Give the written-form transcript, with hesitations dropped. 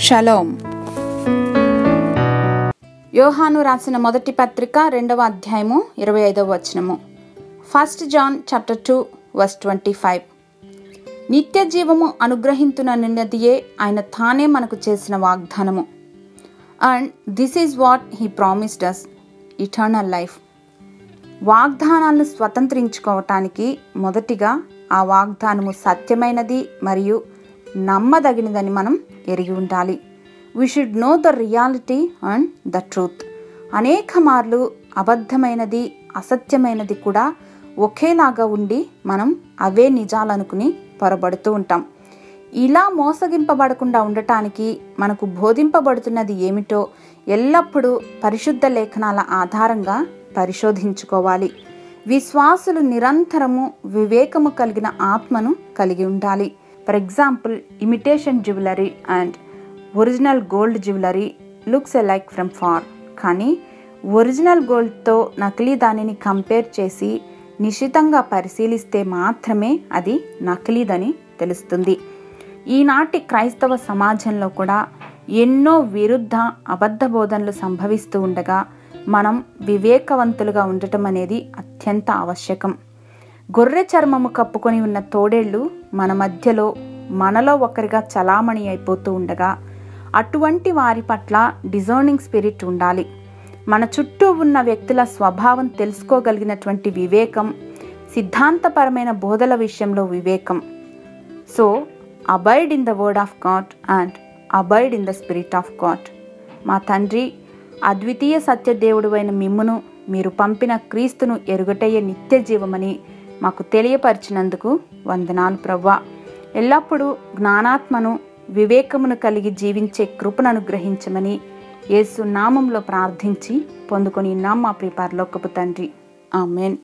Shalom. యోహాను రాసిన మొదటి పత్రిక 2వ అధ్యాయము 25వ వచనము. 1 John chapter 2 verse 25. నిత్య జీవము అనుగ్రహించునన్నదియే ఆయన తానే మనకు చేసిన వాగ్దానము. And this is what he promised us, eternal life. వాగ్దానాలను స్వతంత్రించుకోవటానికి మొదటిగా ఆ వాగ్దానము సత్యమైనది మరియు నమ్మదగినదని మనం ఎరిగి ఉండాలి. We should know the reality and the truth. అనేక మార్లు అబద్ధమైనది అసత్యమైనది కూడా ఒకేలాగా ఉండి మనం అవే నిజాలనుకుని పొరబడుతూ ఉంటాం. ఇలా మోసగింపబడకుండా ఉండటానికి మనకు బోధింపబడుతున్నది ఏమిటో ఎల్లప్పుడూ పరిశుద్ధ లేఖనాల ఆధారంగా పరిశోధించుకోవాలి. విశ్వాసులు నిరంతరము వివేకము కలిగిన ఆత్మను కలిగి ఉండాలి. For example, imitation jewellery and original gold jewellery looks alike from far. కానీ ఒరిజినల్ గోల్డ్తో నకిలీ దానిని కంపేర్ చేసి నిశితంగా పరిశీలిస్తే మాత్రమే అది నకిలీదని తెలుస్తుంది. ఈనాటి క్రైస్తవ సమాజంలో కూడా ఎన్నో విరుద్ధ అబద్ధ బోధనలు సంభవిస్తూ ఉండగా మనం వివేకవంతులుగా ఉండటం అనేది అత్యంత ఆవశ్యకం. గొర్రె చర్మము కప్పుకొని ఉన్న తోడేళ్లు మన మధ్యలో మనలో ఒకరిగా చలామణి అయిపోతూ ఉండగా అటువంటి వారి పట్ల డిజర్నింగ్ స్పిరిట్ ఉండాలి. మన చుట్టూ ఉన్న వ్యక్తుల స్వభావం తెలుసుకోగలిగినటువంటి వివేకం, సిద్ధాంతపరమైన బోధల విషయంలో వివేకం. So abide in the word of God and abide in the spirit of God. మా తండ్రి, అద్వితీయ సత్యదేవుడు అయిన మిమ్మును మీరు పంపిన క్రీస్తును ఎరుగటయ్యే నిత్య జీవమని మాకు తెలియపరిచినందుకు వందనాలు ప్రభువా. ఎల్లప్పుడూ జ్ఞానాత్మను వివేకమును కలిగి జీవించే కృపను అనుగ్రహించమని యేసు నామంలో ప్రార్థించి పొందుకొని ఉన్నాం మా ప్రియ పరలోకపు తండ్రి. ఆమేన్.